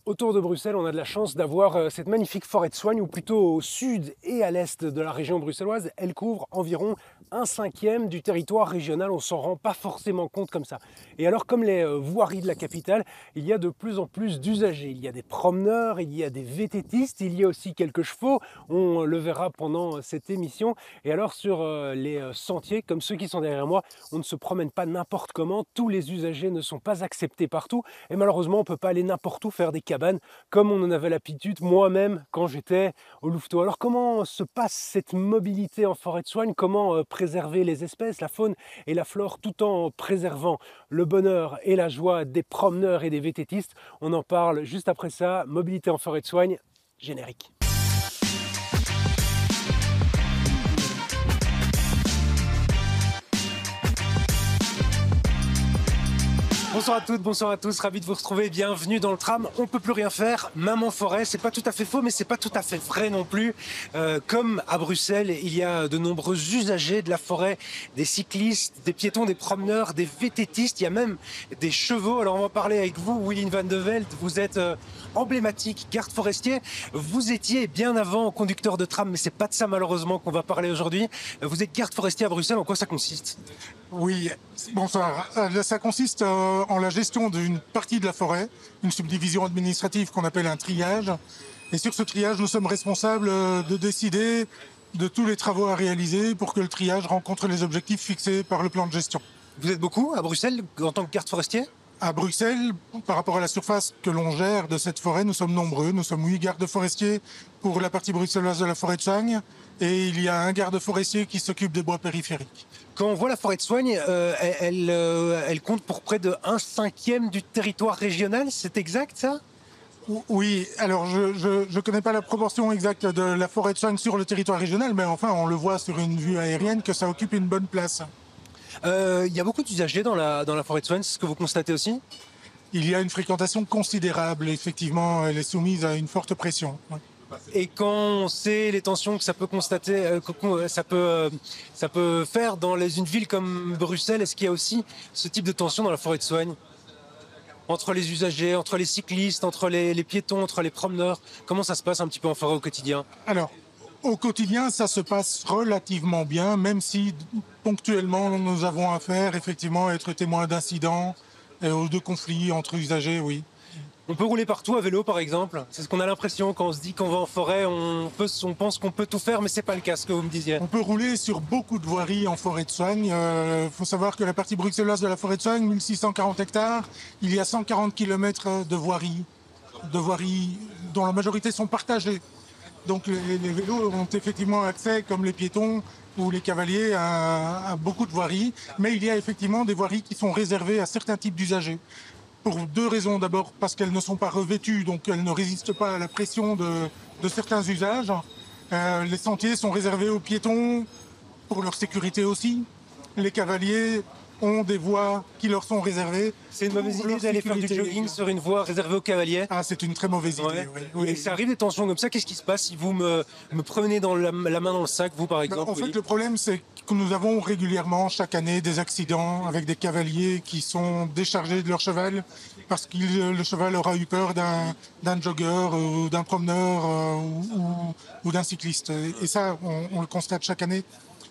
Autour de Bruxelles, on a de la chance d'avoir cette magnifique forêt de Soignes, ou plutôt au sud et à l'est de la région bruxelloise. Elle couvre environ un cinquième du territoire régional. On ne s'en rend pas forcément compte comme ça. Et alors, comme les voiries de la capitale, il y a de plus en plus d'usagers. Il y a des promeneurs, il y a des VTTistes, il y a aussi quelques chevaux. On le verra pendant cette émission. Et alors, sur les sentiers, comme ceux qui sont derrière moi, on ne se promène pas n'importe comment. Tous les usagers ne sont pas acceptés partout. Et malheureusement, on ne peut pas aller n'importe où faire des cabanes comme on en avait l'habitude moi-même quand j'étais au Louveteau. Alors comment se passe cette mobilité en forêt de Soignes? Comment préserver les espèces, la faune et la flore, tout en préservant le bonheur et la joie des promeneurs et des VTTistes? On en parle juste après ça. Mobilité en forêt de Soignes, générique. Bonsoir à toutes, bonsoir à tous, ravi de vous retrouver, bienvenue dans le tram. On peut plus rien faire, même en forêt, c'est pas tout à fait faux, mais c'est pas tout à fait vrai non plus. Comme à Bruxelles, il y a de nombreux usagers de la forêt, des cyclistes, des piétons, des promeneurs, des VTTistes, il y a même des chevaux. Alors on va parler avec vous, Willien van de Velde, vous êtes emblématique garde forestier. Vous étiez bien avant conducteur de tram, mais c'est pas de ça malheureusement qu'on va parler aujourd'hui. Vous êtes garde forestier à Bruxelles, en quoi ça consiste ? Oui, bonsoir. Ça consiste en la gestion d'une partie de la forêt, une subdivision administrative qu'on appelle un triage. Et sur ce triage, nous sommes responsables de décider de tous les travaux à réaliser pour que le triage rencontre les objectifs fixés par le plan de gestion. Vous êtes beaucoup à Bruxelles en tant que garde forestier ? À Bruxelles, par rapport à la surface que l'on gère de cette forêt, nous sommes nombreux. Nous sommes 8 gardes forestiers pour la partie bruxelloise de la forêt de Soignes. Et il y a un garde forestier qui s'occupe des bois périphériques. Quand on voit la forêt de Soignes, elle compte pour près de 1/5 du territoire régional, c'est exact ça ? Oui, alors je ne connais pas la proportion exacte de la forêt de Soignes sur le territoire régional, mais enfin on le voit sur une vue aérienne que ça occupe une bonne place. Il y a beaucoup d'usagers dans la forêt de Soignes, c'est ce que vous constatez aussi ? Il y a une fréquentation considérable, effectivement, elle est soumise à une forte pression. Oui. Et quand on sait les tensions que ça peut constater, ça peut faire dans une ville comme Bruxelles, est-ce qu'il y a aussi ce type de tension dans la forêt de Soignes ? Entre les usagers, entre les cyclistes, entre les piétons, entre les promeneurs, comment ça se passe un petit peu en forêt au quotidien ? Alors, au quotidien, ça se passe relativement bien, même si ponctuellement nous avons affaire effectivement à être témoins d'incidents ou de conflits entre usagers, oui. On peut rouler partout à vélo par exemple, c'est ce qu'on a l'impression quand on se dit qu'on va en forêt, on pense qu'on peut tout faire, mais c'est pas le cas, ce que vous me disiez. On peut rouler sur beaucoup de voiries en forêt de Soignes. Faut savoir que la partie bruxelloise de la forêt de Soignes, 1640 hectares, il y a 140 km de voiries dont la majorité sont partagées. Donc les vélos ont effectivement accès, comme les piétons ou les cavaliers, à beaucoup de voiries. Mais il y a effectivement des voiries qui sont réservées à certains types d'usagers. Pour deux raisons. D'abord parce qu'elles ne sont pas revêtues, donc elles ne résistent pas à la pression de certains usages. Les sentiers sont réservés aux piétons pour leur sécurité aussi. Les cavaliers ont des voies qui leur sont réservées. C'est une mauvaise idée d'aller faire du jogging sur une voie réservée aux cavaliers. Ah, c'est une très mauvaise idée, ouais. Oui. Et ça arrive des tensions comme ça, qu'est-ce qui se passe si vous me prenez la main dans le sac, vous par exemple ? En fait, le problème, c'est que nous avons régulièrement, chaque année, des accidents avec des cavaliers qui sont déchargés de leur cheval parce que le cheval aura eu peur d'un jogger ou d'un promeneur ou d'un cycliste. Et ça, on le constate chaque année.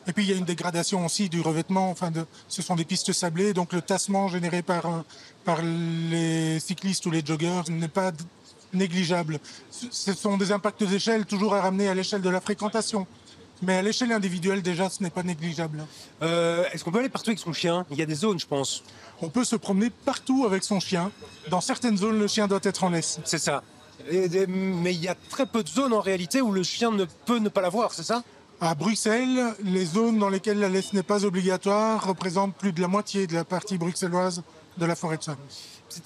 Et puis il y a une dégradation aussi du revêtement. Ce sont des pistes sablées, donc le tassement généré par les cyclistes ou les joggers n'est pas négligeable. Ce sont des impacts d'échelle toujours à ramener à l'échelle de la fréquentation. Mais à l'échelle individuelle, déjà, ce n'est pas négligeable. Est-ce qu'on peut aller partout avec son chien ? Il y a des zones, je pense. On peut se promener partout avec son chien. Dans certaines zones, le chien doit être en laisse. C'est ça. Mais il y a très peu de zones en réalité où le chien ne peut ne pas l'avoir, c'est ça ? À Bruxelles, les zones dans lesquelles la laisse n'est pas obligatoire représentent plus de la moitié de la partie bruxelloise de la forêt de Soignes.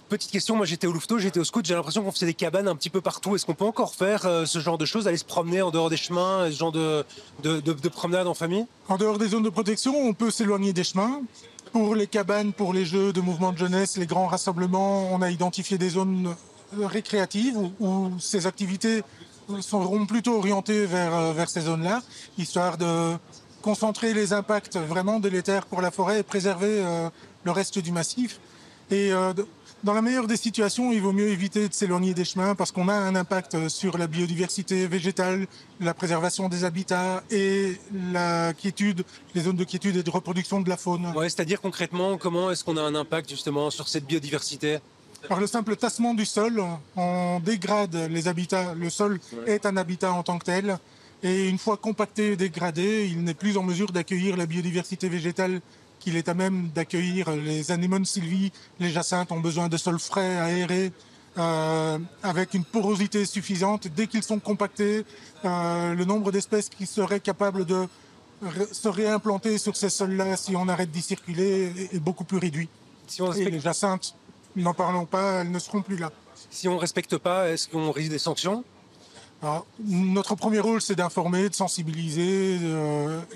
Petite question, moi j'étais au Louveteau, j'étais au scout, j'ai l'impression qu'on faisait des cabanes un petit peu partout. Est-ce qu'on peut encore faire ce genre de choses, aller se promener en dehors des chemins, ce genre de promenade en famille ? En dehors des zones de protection, on peut s'éloigner des chemins. Pour les cabanes, pour les jeux de mouvement de jeunesse, les grands rassemblements, on a identifié des zones récréatives où ces activités seront plutôt orientées vers ces zones-là, histoire de concentrer les impacts vraiment délétères pour la forêt et préserver le reste du massif. Et Dans la meilleure des situations, il vaut mieux éviter de s'éloigner des chemins parce qu'on a un impact sur la biodiversité végétale, la préservation des habitats et les zones de quiétude et de reproduction de la faune. Ouais, c'est-à-dire concrètement, comment est-ce qu'on a un impact justement sur cette biodiversité? Par le simple tassement du sol, on dégrade les habitats. Le sol est un habitat en tant que tel. Et une fois compacté et dégradé, il n'est plus en mesure d'accueillir la biodiversité végétale qu'il est à même d'accueillir. Les anémones sylvie, les jacinthes ont besoin de sols frais, aérés, avec une porosité suffisante. Dès qu'ils sont compactés, le nombre d'espèces qui seraient capables de se réimplanter sur ces sols-là, si on arrête d'y circuler, est beaucoup plus réduit. Si on Et les jacinthes, n'en parlons pas, elles ne seront plus là. Si on ne respecte pas, est-ce qu'on risque des sanctions? Alors, notre premier rôle, c'est d'informer, de sensibiliser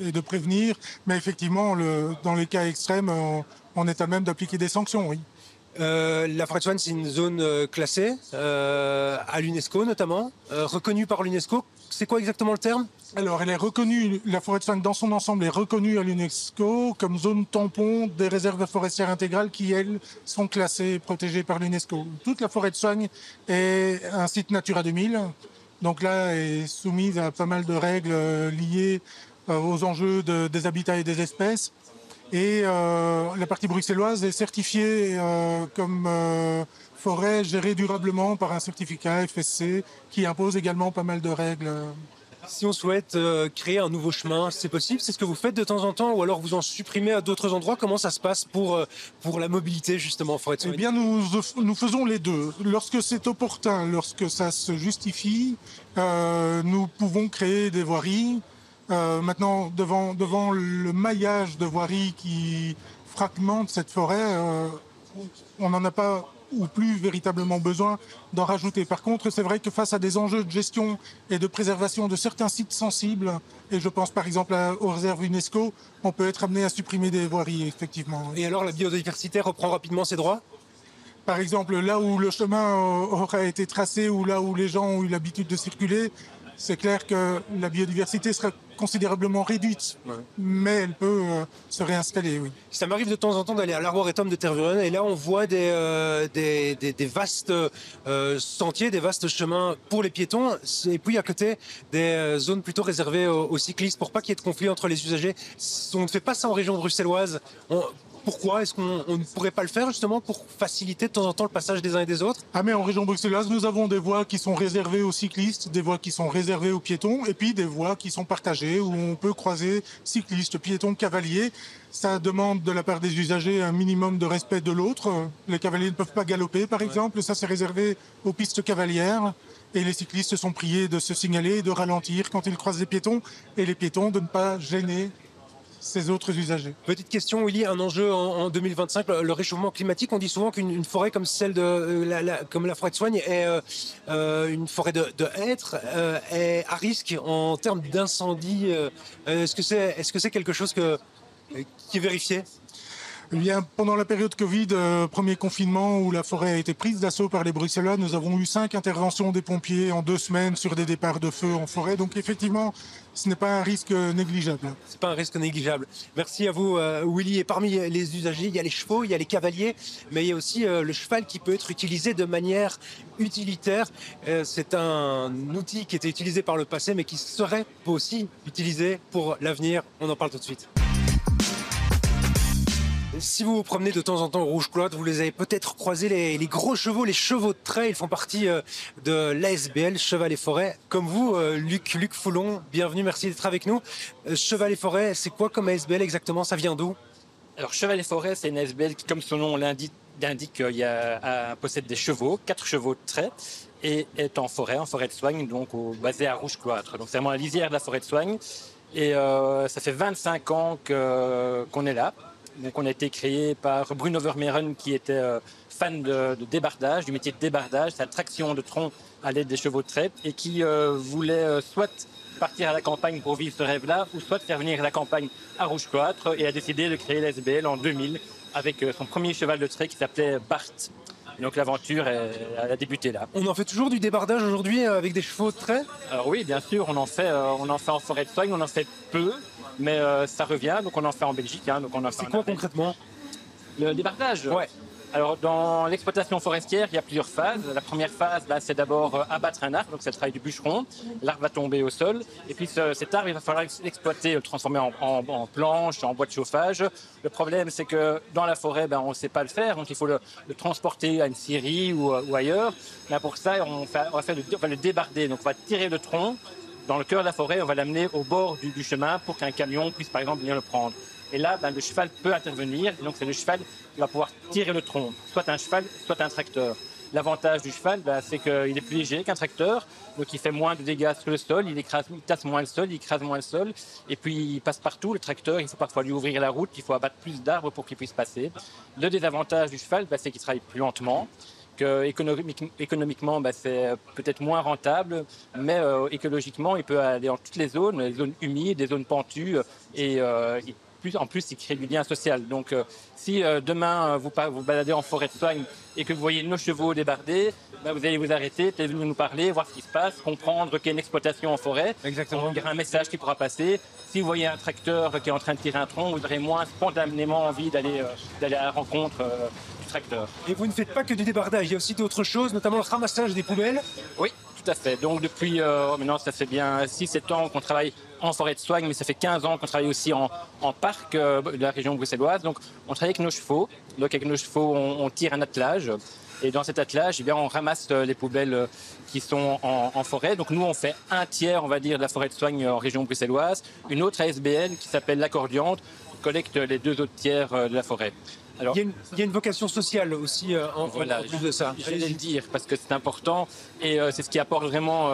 et de prévenir. Mais effectivement, dans les cas extrêmes, on est à même d'appliquer des sanctions, oui. La forêt de Swan, c'est une zone classée, à l'UNESCO notamment, reconnue par l'UNESCO. C'est quoi exactement le terme? Alors, elle est reconnue, la forêt de Swan dans son ensemble est reconnue à l'UNESCO comme zone tampon des réserves forestières intégrales qui, elles, sont classées et protégées par l'UNESCO. Toute la forêt de Swan est un site Natura 2000. Donc là, est soumise à pas mal de règles liées aux enjeux des habitats et des espèces. Et la partie bruxelloise est certifiée comme forêt gérée durablement par un certificat FSC qui impose également pas mal de règles. Si on souhaite créer un nouveau chemin, c'est possible? C'est ce que vous faites de temps en temps ou alors vous en supprimez à d'autres endroits? Comment ça se passe pour la mobilité justement en forêt de Swan? Eh bien, nous faisons les deux. Lorsque c'est opportun, lorsque ça se justifie, nous pouvons créer des voiries. Maintenant, devant le maillage de voiries qui fragmente cette forêt, on n'en a pas ou plus véritablement besoin d'en rajouter. Par contre, c'est vrai que face à des enjeux de gestion et de préservation de certains sites sensibles, et je pense par exemple aux réserves UNESCO, on peut être amené à supprimer des voiries, effectivement. Et alors la biodiversité reprend rapidement ses droits? Par exemple, là où le chemin aura été tracé ou là où les gens ont eu l'habitude de circuler, c'est clair que la biodiversité sera considérablement réduite, mais elle peut se réinstaller, oui. Ça m'arrive de temps en temps d'aller à l'Arboretum de Tervuren et là on voit des vastes sentiers, des vastes chemins pour les piétons et puis à côté des zones plutôt réservées aux cyclistes pour pas qu'il y ait de conflit entre les usagers. On ne fait pas ça en région bruxelloise. Pourquoi est-ce qu'on ne pourrait pas le faire justement pour faciliter de temps en temps le passage des uns et des autres? Ah mais en région bruxelloise, nous avons des voies qui sont réservées aux cyclistes, des voies qui sont réservées aux piétons et puis des voies qui sont partagées où on peut croiser cyclistes, piétons, cavaliers. Ça demande de la part des usagers un minimum de respect de l'autre. Les cavaliers ne peuvent pas galoper par exemple, ça c'est réservé aux pistes cavalières. Et les cyclistes sont priés de se signaler et de ralentir quand ils croisent les piétons et les piétons de ne pas gêner ces autres usagers. Petite question, Willy, un enjeu en 2025, le réchauffement climatique. On dit souvent qu'une forêt comme celle comme la forêt de Soigne est une forêt de hêtres, est à risque en termes d'incendie. Est-ce que c'est quelque chose qui est vérifié? Eh bien, pendant la période Covid, premier confinement où la forêt a été prise d'assaut par les Bruxellois, nous avons eu 5 interventions des pompiers en 2 semaines sur des départs de feu en forêt. Donc effectivement, ce n'est pas un risque négligeable. C'est pas un risque négligeable. Merci à vous, Willy. Et parmi les usagers, il y a les chevaux, il y a les cavaliers, mais il y a aussi le cheval qui peut être utilisé de manière utilitaire. C'est un outil qui était utilisé par le passé, mais qui serait aussi utilisé pour l'avenir. On en parle tout de suite. Si vous vous promenez de temps en temps au Rouge Cloître, vous les avez peut-être croisés, les gros chevaux, les chevaux de trait. Ils font partie de l'ASBL Cheval et Forêt. Comme vous, Luc Foulon, bienvenue, merci d'être avec nous. Cheval et Forêt, c'est quoi comme ASBL exactement? Ça vient d'où? Alors Cheval et Forêt, c'est une ASBL qui, comme son nom l'indique, possède des chevaux, 4 chevaux de trait, et est en forêt de Soigne, donc basée à Rouge Cloître. Donc c'est vraiment la lisière de la forêt de Soigne. Et ça fait 25 ans qu'on est là. Donc on a été créé par Bruno Vermeeren qui était fan de débardage, du métier de débardage, c'est la traction de tronc à l'aide des chevaux de trait et qui voulait soit partir à la campagne pour vivre ce rêve-là ou soit faire venir la campagne à Rouge Cloître et a décidé de créer l'ASBL en 2000 avec son premier cheval de trait qui s'appelait Bart. Donc l'aventure a débuté là. On en fait toujours du débardage aujourd'hui avec des chevaux de trait? Alors oui, bien sûr, on en fait en forêt de Soigne, on en fait peu. Mais ça revient, donc on en fait en Belgique. Donc on en fait c'est quoi concrètement? Le débardage? Ouais. Alors, dans l'exploitation forestière, il y a plusieurs phases. La première phase, là, c'est d'abord abattre un arbre, donc c'est le travail du bûcheron. L'arbre va tomber au sol, et puis cet arbre, il va falloir l'exploiter, le transformer en planche, en bois de chauffage. Le problème, c'est que dans la forêt, on ne sait pas le faire, donc il faut le transporter à une scierie ou ailleurs. Là, pour ça, on va le débarder, donc on va tirer le tronc dans le cœur de la forêt, on va l'amener au bord du chemin pour qu'un camion puisse, par exemple, venir le prendre. Et là, le cheval peut intervenir. Donc, c'est le cheval qui va pouvoir tirer le tronc, soit un cheval, soit un tracteur. L'avantage du cheval, c'est qu'il est plus léger qu'un tracteur. Donc, il fait moins de dégâts sur le sol. Il tasse moins le sol, il écrase moins le sol. Et puis, il passe partout. Le tracteur, il faut parfois lui ouvrir la route. Il faut abattre plus d'arbres pour qu'il puisse passer. Le désavantage du cheval, c'est qu'il travaille plus lentement. Économiquement, c'est peut-être moins rentable, mais écologiquement, il peut aller dans toutes les zones humides, les zones pentues, et en plus, il crée du lien social. Donc, si demain, vous baladez en forêt de Soignes et que vous voyez nos chevaux débardés, vous allez vous arrêter, peut-être venir nous parler, voir ce qui se passe, comprendre qu'il y a une exploitation en forêt. Exactement. Il y aura un message qui pourra passer. Si vous voyez un tracteur qui est en train de tirer un tronc, vous aurez moins spontanément envie d'aller à la rencontre du tracteur. Et vous ne faites pas que du débardage, il y a aussi d'autres choses, notamment le ramassage des poubelles. Oui, tout à fait. Donc depuis maintenant, ça fait bien 6-7 ans qu'on travaille en forêt de Soignes, mais ça fait 15 ans qu'on travaille aussi en parc de la région bruxelloise. Donc on travaille avec nos chevaux. Donc avec nos chevaux, on tire un attelage. Et dans cet attelage, on ramasse les poubelles qui sont en forêt. Donc nous, on fait un tiers, on va dire, de la forêt de Soignes en région bruxelloise. Une autre ASBL qui s'appelle l'Accordiante collecte les 2 autres tiers de la forêt. Alors, il y a une vocation sociale aussi en plus de ça. J'allais le dire parce que c'est important et c'est ce qui apporte vraiment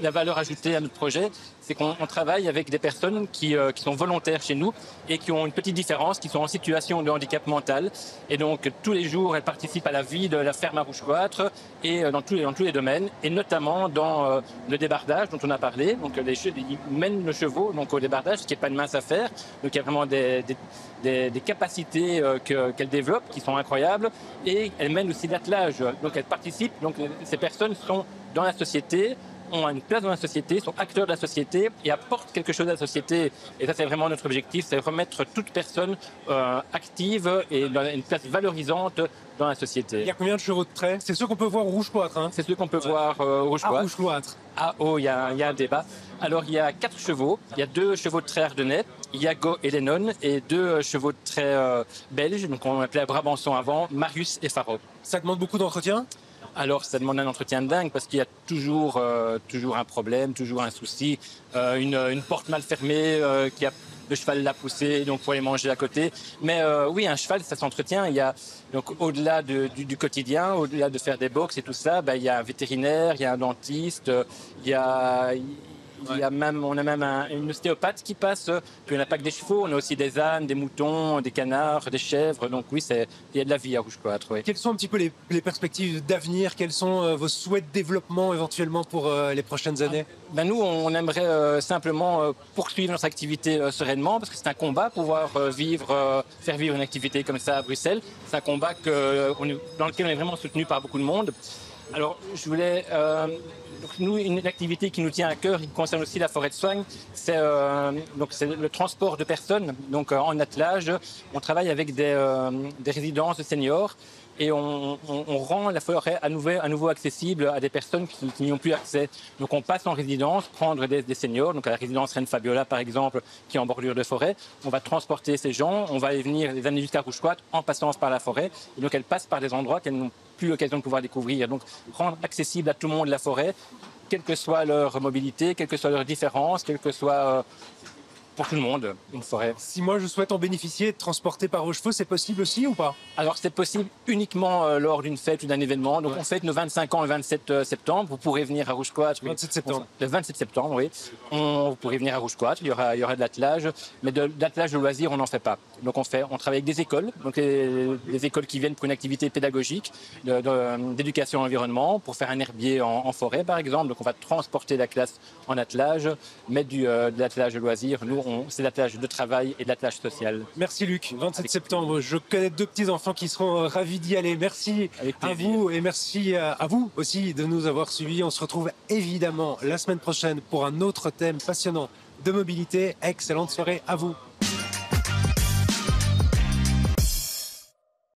la valeur ajoutée à notre projet. C'est qu'on travaille avec des personnes qui sont volontaires chez nous et qui ont une petite différence, qui sont en situation de handicap mental. Et donc, tous les jours, elles participent à la vie de la ferme à Rouge-Cloître et dans tous les domaines, et notamment dans le débardage dont on a parlé. Donc, ils mènent le chevaux donc, au débardage, ce qui n'est pas une mince affaire. Donc, il y a vraiment des capacités qu'elles développent qui sont incroyables. Et elles mènent aussi l'attelage. Donc, elles participent. Donc, ces personnes sont dans la société, ont une place dans la société, sont acteurs de la société et apportent quelque chose à la société. Et ça, c'est vraiment notre objectif, c'est remettre toute personne active et dans une place valorisante dans la société. Il y a combien de chevaux de trait? C'est ceux qu'on peut voir au Rouge-Cloître, hein? C'est ceux qu'on peut voir au Rouge-Cloître. Rouge-Cloître. Ah, oh, il y a un débat. Alors, il y a 4 chevaux. Il y a 2 chevaux de trait ardennais, Iago et Lennon, et 2 chevaux de trait belges, donc on appelait à Brabançon avant, Marius et Faro. Ça demande beaucoup d'entretien? Alors, ça demande un entretien de dingue parce qu'il y a toujours un problème, toujours un souci. Une porte mal fermée, le cheval l'a poussé, donc il faut aller manger à côté. Mais oui, un cheval, ça s'entretient. Il y a, donc, au-delà du quotidien, au-delà de faire des box et tout ça, il y a un vétérinaire, il y a un dentiste, on a même une ostéopathe qui passe. Puis on n'a pas que des chevaux, on a aussi des ânes, des moutons, des canards, des chèvres. Donc oui, il y a de la vie à Rouge-Cloître. Oui. Quelles sont un petit peu les perspectives d'avenir? Quels sont vos souhaits de développement éventuellement pour les prochaines années? Nous, on aimerait simplement poursuivre notre activité sereinement parce que c'est un combat, pouvoir faire vivre une activité comme ça à Bruxelles. C'est un combat dans lequel on est vraiment soutenu par beaucoup de monde. Alors, je voulais... nous, une activité qui nous tient à cœur, qui concerne aussi la forêt de Soignes, c'est le transport de personnes. Donc, en attelage, on travaille avec des résidences de seniors et on rend la forêt à nouveau accessible à des personnes qui n'y ont plus accès. Donc, on passe en résidence, prendre des seniors, donc à la résidence Reine Fabiola, par exemple, qui est en bordure de forêt. On va transporter ces gens, on va les amener jusqu'à Rouge-Cloître en passant par la forêt. Et donc, elles passent par des endroits qu'elles n'ont plus l'occasion de pouvoir découvrir. Donc, rendre accessible à tout le monde la forêt, quelle que soit leur mobilité, quelle que soit leur différence, quelle que soit pour tout le monde, une forêt. Si moi je souhaite en bénéficier, être transporté par vos chevaux, c'est possible aussi ou pas? Alors c'est possible uniquement lors d'une fête ou d'un événement. Donc on fête nos 25 ans le 27 septembre. Vous pourrez venir à Rouge-Cloître. 27 septembre. Le 27 septembre, oui. Vous pourrez venir à Rouge-Cloître. Il y aura de l'attelage. Mais de l'attelage de loisirs, on n'en fait pas. Donc on travaille avec des écoles. Donc les écoles qui viennent pour une activité pédagogique d'éducation à l'environnement, pour faire un herbier en forêt par exemple. Donc on va transporter la classe en attelage, mettre de l'attelage de loisirs. Nous, c'est l'attelage de travail et de l'attelage social. Merci Luc, 27 septembre. Je connais 2 petits-enfants qui seront ravis d'y aller. Merci à vous et merci à vous aussi de nous avoir suivis. On se retrouve évidemment la semaine prochaine pour un autre thème passionnant de mobilité. Excellente soirée à vous.